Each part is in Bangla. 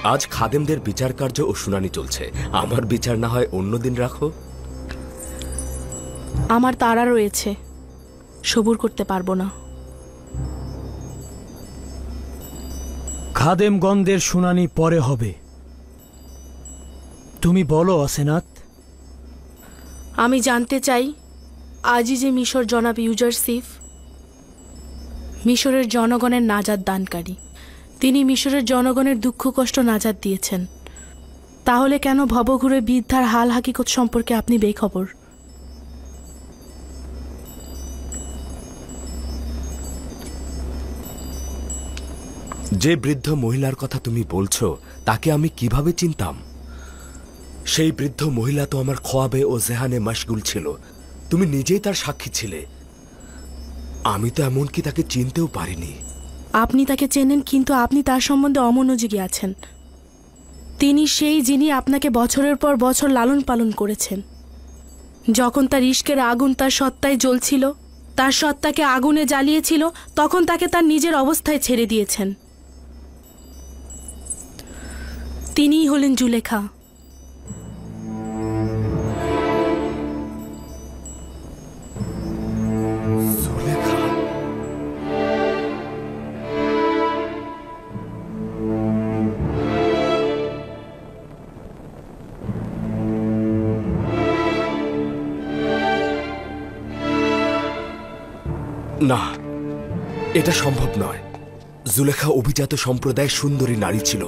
আজ খাদেমদের বিচার কার্য ও শুনানি চলছে, আমার বিচার না হয় অন্যদিন রাখো। আমার তাড়া রয়েছে, সবুর করতে পারবো না। খাদেমগণদের শুনানি পরে হবে। তুমি বলো অসেনাত। আমি জানতে চাই, আজই যে মিশর জনাব ইউজারসিফ মিশরের জনগণের নাজাত দানকারী, তিনি মিশরের জনগণের দুঃখ কষ্ট নাজাত দিয়েছেন, তাহলে কেন ভবঘুরে বৃদ্ধার হাল হাকিকত সম্পর্কে আপনি বেখবর? যে বৃদ্ধ মহিলার কথা তুমি বলছো তাকে আমি কিভাবে চিনতাম? সেই বৃদ্ধ মহিলা তো আমার খোয়াবে ও জেহানে মশগুল ছিল, তুমি নিজেই তার সাক্ষী ছিলে। আমি তো এমনকি তাকে চিনতেও পারিনি। আপনি তাকে চেনেন, কিন্তু আপনি তার সম্বন্ধে অমনোযোগী আছেন। তিনি সেই যিনি আপনাকে বছরের পর বছর লালন পালন করেছেন। যখন তার ইশকের আগুন তার সত্তায় জ্বলছিল, তার সত্তাকে আগুনে জ্বালিয়েছিল, তখন তাকে তার নিজের অবস্থায় ছেড়ে দিয়েছেন। তিনিই হলেন জুলেখা। না, এটা সম্ভব নয়। জুলেখা অভিজাত সম্প্রদায়ের সুন্দরী নারী ছিল,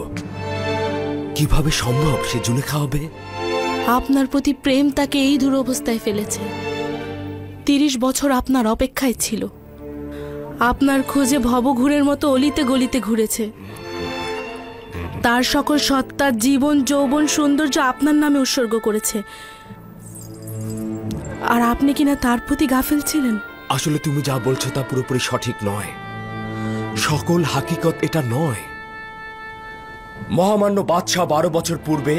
কিভাবে সম্ভব সে জুলেখা হবে? আপনার প্রতি প্রেম তাকে এই দুরবস্থায় ফেলেছে। 30 বছর আপনার অপেক্ষায় ছিল, আপনার খোঁজে ভবঘুরের মতো অলিতে গলিতে ঘুরেছে। তার সকল সত্তার জীবন যৌবন সৌন্দর্য আপনার নামে উৎসর্গ করেছে, আর আপনি কিনা তার প্রতি গাফেল ছিলেন। আসলে তুমি যা বলছো তা পুরোপুরি সঠিক নয়। সকল হাকিকত এটা নয়। মহামান্য বাদশাহ 12 বছর পূর্বে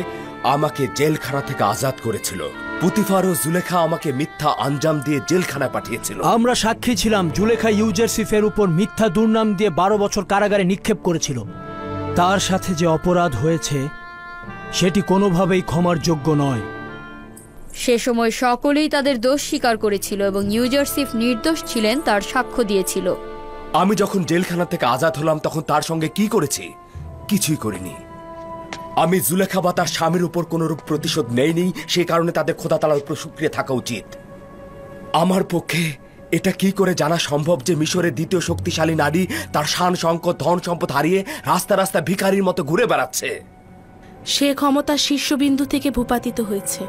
আমাকে জেলখানা থেকে আজাদ করেছিল। পুতিফার ও জুলেখা আমাকে মিথ্যা আঞ্জাম দিয়ে জেলখানায় পাঠিয়েছিল। আমরা সাক্ষী ছিলাম, জুলেখা ইউজারসিফের উপর মিথ্যা দুর্নাম দিয়ে 12 বছর কারাগারে নিক্ষেপ করেছিল। তার সাথে যে অপরাধ হয়েছে সেটি কোনোভাবেই ক্ষমার যোগ্য নয়। সে সময় সকলেই তাদের দোষ স্বীকার করেছিল এবং ইউজারসিফ নির্দোষ ছিলেন তার সাক্ষ্য দিয়েছিল। আমি যখন জেলখানা থেকে আজাদ হলাম তখন তার সঙ্গে কি করেছি? কিছুই করিনি। আমি জুলেখা বা তার স্বামীর উপর কোনরূপ প্রতিশোধ নেইনি, সেই কারণে তাদের খোদা তাআলার উপর শুকরিয়া থাকা উচিত। আমার পক্ষে এটা কি করে জানা সম্ভব যে মিশরের দ্বিতীয় শক্তিশালী নারী তার শান সংকট ধন সম্পদ হারিয়ে রাস্তা রাস্তা ভিখারির মতো ঘুরে বেড়াচ্ছে? সে ক্ষমতার শীর্ষবিন্দু থেকে ভূপাতিত হয়েছে।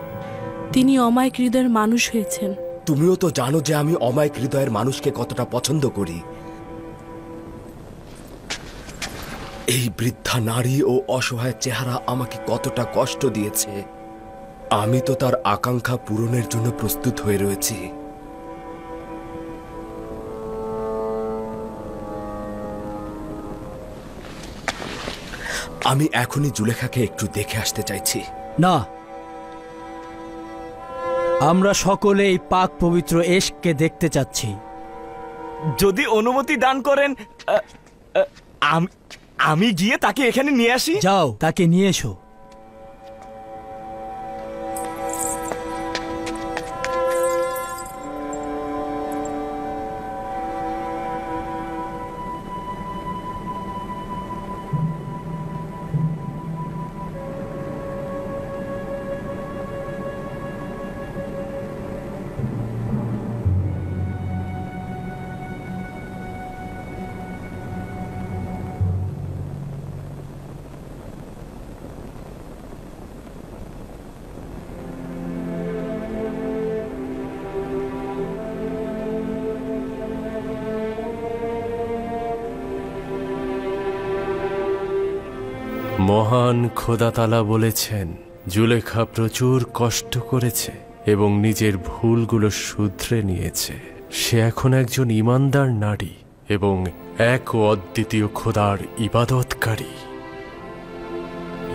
তিনি অমায়িক হৃদয়ের মানুষ হয়েছেন। তুমিও তো জানো যে আমি অমায়িক হৃদয়ের মানুষকে কতটা পছন্দ করি। এই বৃদ্ধা নারী ও অসহায় চেহারা আমাকে কতটা কষ্ট দিয়েছে। আমি তো তার আকাঙ্ক্ষা পূরণের জন্য প্রস্তুত হয়ে রয়েছি। আমি এখনই জুলেখাকে একটু দেখে আসতে চাইছি। না, আমরা সকলে এই পাক পবিত্র এশকে দেখতে চাচ্ছি। যদি অনুমতি দান করেন আমি গিয়ে তাকে এখানে নিয়ে আসি। যাও, তাকে নিয়ে এসো। মহান খোদা তাআলা বলেছেন, জুলেখা প্রচুর কষ্ট করেছে এবং নিজের ভুলগুলো শুধরে নিয়েছে। সে এখন একজন ঈমানদার নারী এবং এক ও অদ্বিতীয় খোদার ইবাদতকারী।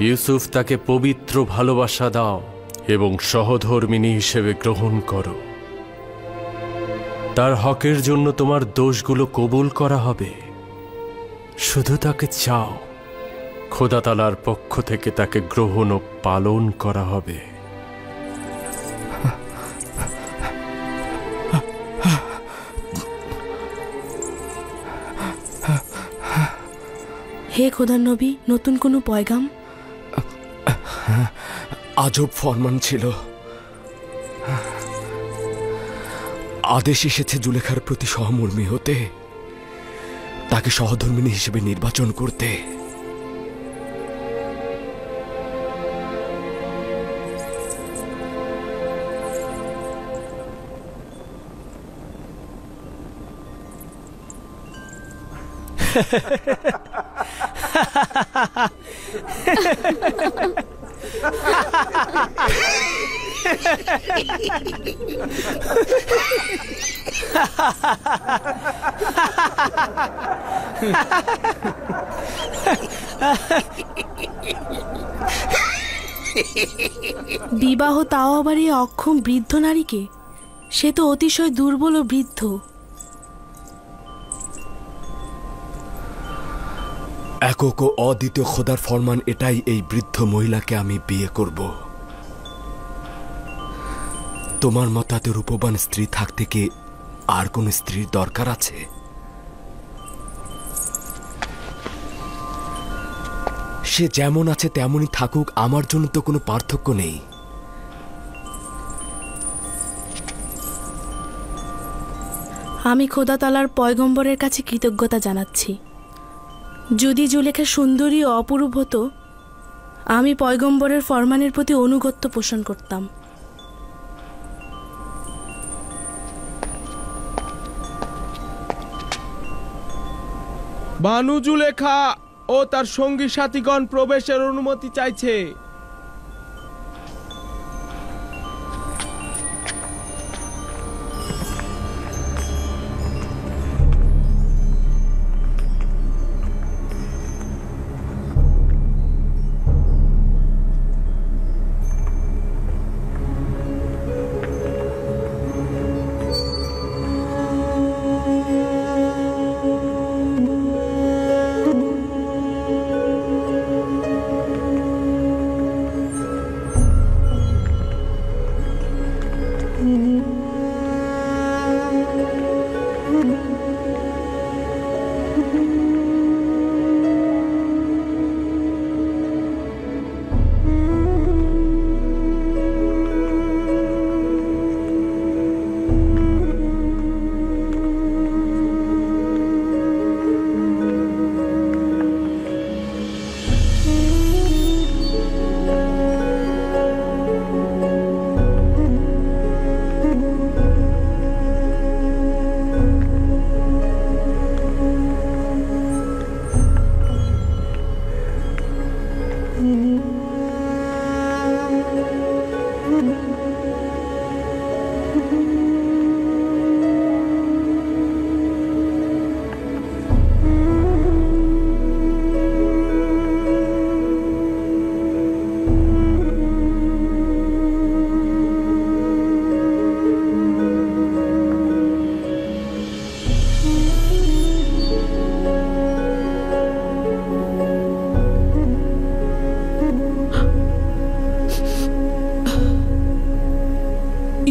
ইউসুফ তাকে পবিত্র ভালোবাসা দাও এবং সহধর্মিণী হিসেবে গ্রহণ করো। তার হকের জন্য তোমার দোষগুলো কবুল করা হবে। শুধু তাকে চাও খোদা তাআলার পক্ষ থেকে তাকে গ্রহণ ও পালন করা হবে। হে খোদার নবী, নতুন কোনো পয়গাম? আজব ফরমান ছিল। আদেশ এসেছে জুলেখার প্রতি সহমর্মী হতে, তাকে সহধর্মিণী হিসেবে নির্বাচন করতে। বিবাহ, তাও আবার এই অক্ষম বৃদ্ধ নারীকে? সে তো অতিশয় দুর্বল ও বৃদ্ধ। একক ও অদ্বিতীয় খোদার ফরমান এটাই, এই বৃদ্ধ মহিলাকে আমি বিয়ে করব। তোমার মতাতে রূপবান স্ত্রী থাকতে কি আর কোন স্ত্রীর দরকার আছে? সে যেমন আছে তেমনই থাকুক, আমার জন্য তো কোনো পার্থক্য নেই। আমি খোদা তাআলার পয়গম্বরের কাছে কৃতজ্ঞতা জানাচ্ছি। যদি জুলেখা সুন্দরী ও অপরূপ হতো, আমি পয়গম্বরের ফরমানের প্রতি অনুগত্য পোষণ করতাম। বানু জুলেখা ও তার সঙ্গী সাথীগণ প্রবেশের অনুমতি চাইছে।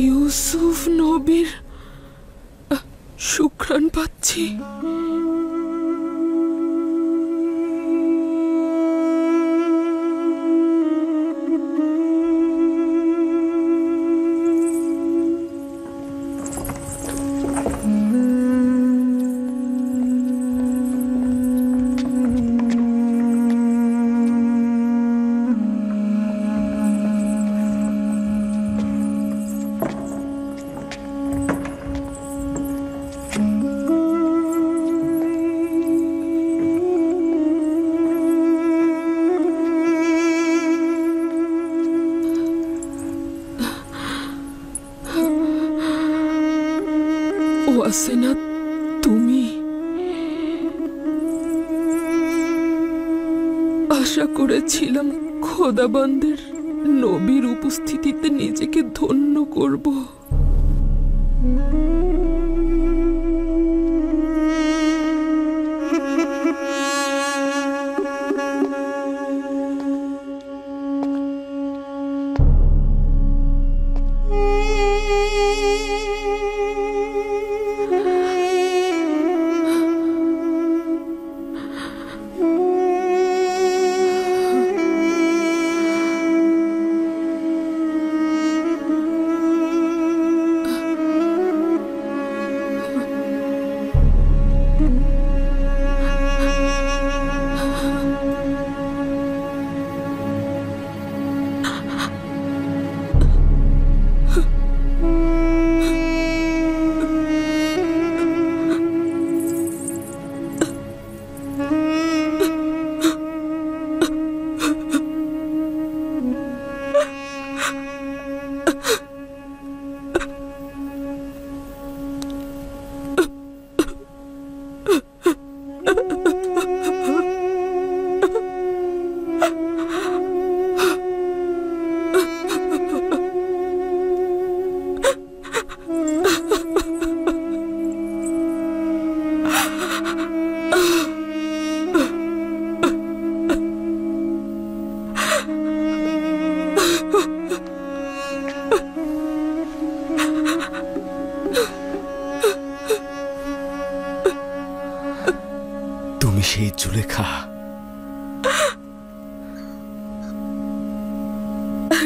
ইউসুফ নবীর সুঘ্রাণ পাচ্ছি। ওয়াসেনা, তুমি? আশা করেছিলাম খোদাবন্দের নবীর উপস্থিতিতে নিজেকে ধন্য করব।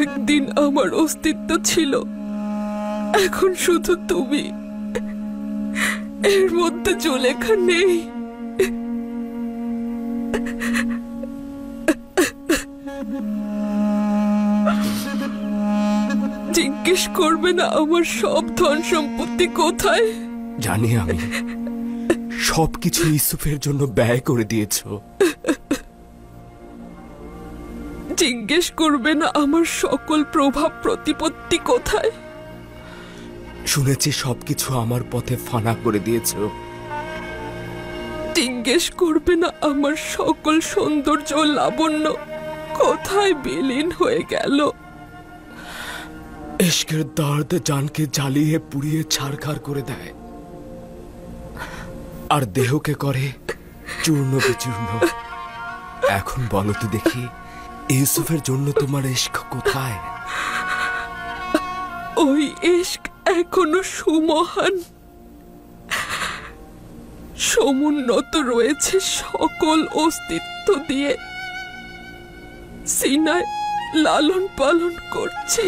একদিন আমার অস্তিত্ব ছিল, এখন শুধু তুমি। এর মধ্যে জুলেখা নেই। জিজ্ঞেস করবে না আমার সব ধন সম্পত্তি কোথায়? জানি আমি, সবকিছু ইউসুফের জন্য ব্যয় করে দিয়েছো। জিজ্ঞেস করবে না আমার সকল প্রভাব প্রতিপত্তি কোথায়? শুনেছি সবকিছু আমার পথে ফানা করে দিয়েছো। জিজ্ঞেস করবে না আমার সকল সৌন্দর্য ও লাবণ্য কোথায় বিলীন হয়ে গেল? ইশকের দর্দ জানকে জ্বালিয়ে পুড়িয়ে ছারখার করে দেয়, আর দেহকে করে চূর্ণ বিচূর্ণ। এখন বলো তো দেখি, ইউসুফের জন্য তোমার ইশক কোথায়? ওই ইশক এখনো সুমহান, সমুন্নত রয়েছে সকল অস্তিত্ব দিয়ে। সিনায় লালন পালন করছি।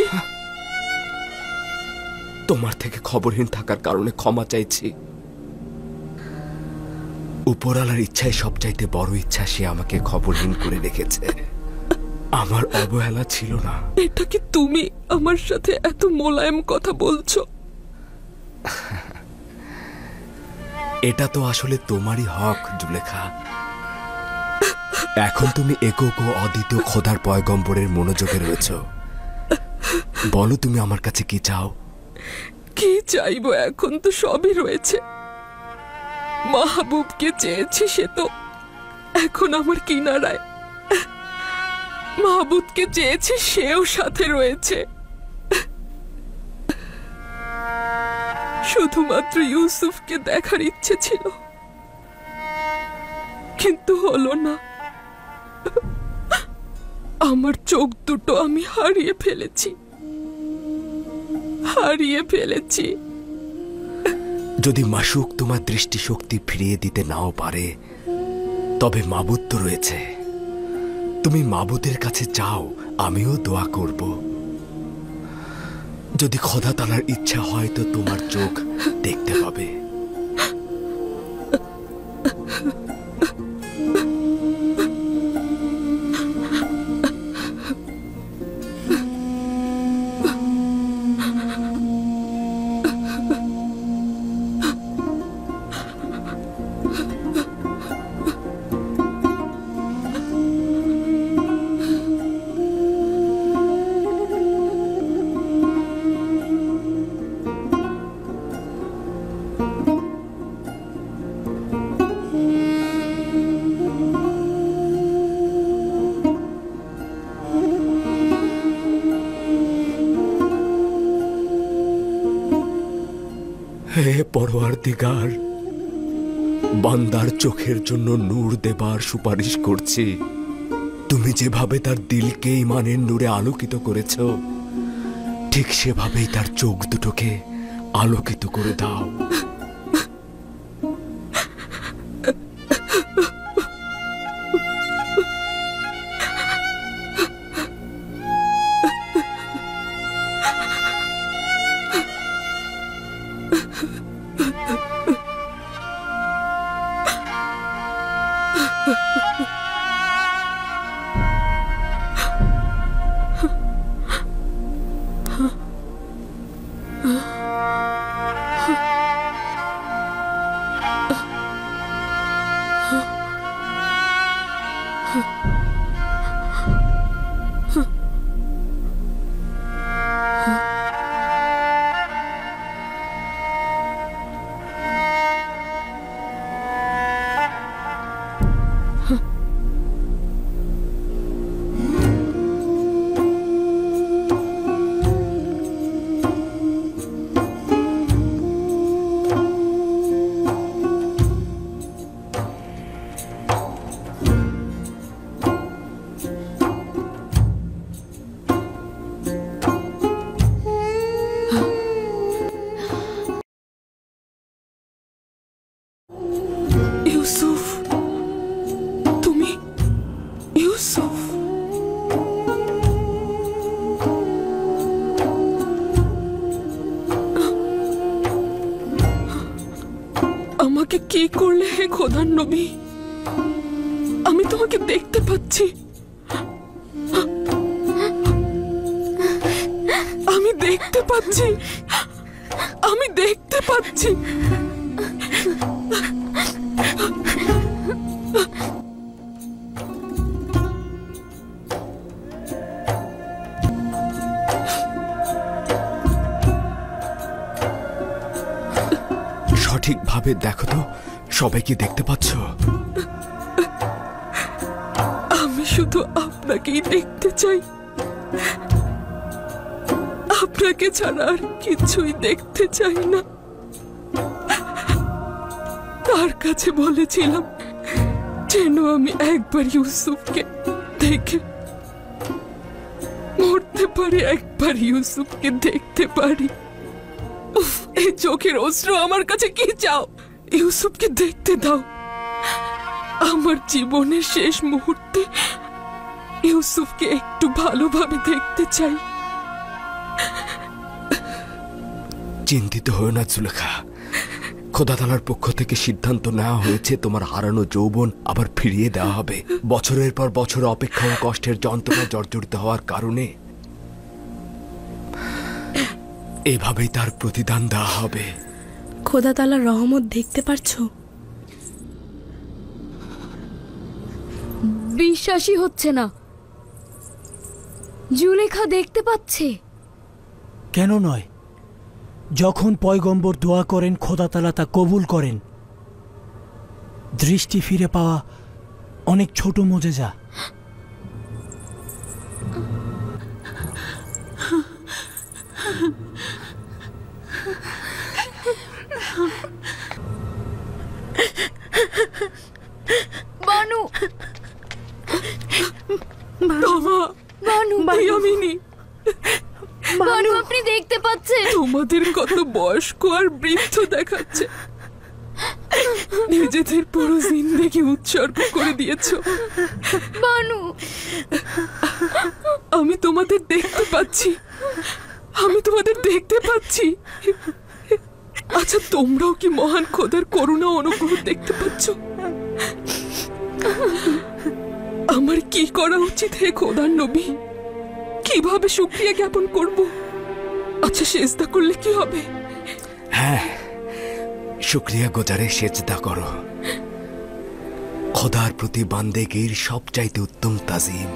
তোমার থেকে খবরহীন থাকার কারণে ক্ষমা চাইছি। উপরওয়ালার ইচ্ছায় সবচাইতে বড় ইচ্ছা, সে আমাকে খবরহীন করে রেখেছে। আমার অবহেলা ছিল না। এটা কি তুমি আমার সাথে এত মোলায়েম কথা বলছো? এটা তো আসলে তোমারই হক জুলেখা। এখন তুমি একক ও অদ্বিতীয় খোদার পয়গম্বরের মনোযোগে রয়েছ। বলো তুমি আমার কাছে কি চাও? কি চাইবো? এখন তো সবই রয়েছে। মাহবুবকে চেয়েছি, সে তো এখন আমার কিনারায়। মাহবুবকে চেয়েছি, সেও সাথে রয়েছে। শুধুমাত্র ইউসুফকে দেখার ইচ্ছে ছিল, কিন্তু হলো না। আমার চোখ দুটো আমি হারিয়ে ফেলেছি। যদি মাশুক তোমার দৃষ্টিশক্তি ফিরিয়ে দিতে নাও পারে, তবে মাবুদ তো রয়েছে। তুমি মাবুদের কাছে চাও, আমিও দোয়া করব। যদি খোদা তাআলার ইচ্ছা হয় তো তোমার চোখ দেখতে পাবে। হে পরওয়ারদিগার, বান্দার চোখের জন্য নূর দেবার সুপারিশ করছি। তুমি যেভাবে তার দিলকে ঈমানের নূরে আলোকিত করেছ, ঠিক সেভাবেই তার চোখ দুটোকে আলোকিত করে দাও। ইউসুফ, তুমি ইউসুফ? আমাকে কি করলে হে খোদার নবী? আমি তোমাকে দেখতে পাচ্ছি, আমি দেখতে পাচ্ছি, আমি দেখতে পাচ্ছি। সঠিকভাবে দেখো তো, সবাই কি দেখতে পাচ্ছ? আমি শুধু আপনাকেই দেখতে চাই, আপনাকে ছাড়া আর কিছুই দেখতে চাই না। তার কাছে বলেছিলাম যেন আমি একবার ইউসুফকে দেখে মরতে পারি, একবার ইউসুফকে দেখতে পারি। উফ, এই চোখের অশ্রু আমার কাছে কি চাও? ইউসুফকে দেখতে দাও। আমার জীবনের শেষ মুহূর্তে ইউসুফকে একটু ভালোভাবে দেখতে চাই। চিন্তিত হও না জুলেখা, খোদা তাআলার পক্ষ থেকে সিদ্ধান্ত নেওয়া হয়েছে তোমার হারানো যৌবন আবার ফিরিয়ে দেওয়া হবে। বছরের পর বছর অপেক্ষা ও কষ্টের যন্ত্রণা জর্জরিত হওয়ার কারণে এভাবেই তার প্রতিদান দেওয়া হবে। খোদা তাআলার রহমত দেখতে পারছো? বিশ্বাসই হচ্ছে না, জুলেখা দেখতে পাচ্ছে। কেন নয়? যখন পয়গম্বর দোয়া করেন খোদা তাআলা তা কবুল করেন। দৃষ্টি ফিরে পাওয়া অনেক ছোট মোজেজা। বানু, বানু, ইয়ামিনী, বানু আপনি দেখতে পাচ্ছেন? তোমাদের কত বয়স্ক আর বৃদ্ধ দেখাচ্ছে। নিজেদের পুরো জিন্দেগি উৎসর্গ করে দিয়েছো। বানু, আমি তোমাদের দেখতে পাচ্ছি, আমি তোমাদের দেখতে পাচ্ছি। আচ্ছা, তোমরাও কি মহান খোদার করুণা অনুগ্রহ দেখতে পাচ্ছ? আমার কি করা উচিত হে খোদার নবী? কিভাবে শুকরিয়া জ্ঞাপন করব? আচ্ছা, সেজদা করলে কি হবে? হ্যাঁ, শুকরিয়া গুজারে সেজদা করো। খোদার প্রতি বান্দেগীর সবচাইতে উত্তম তাজিম।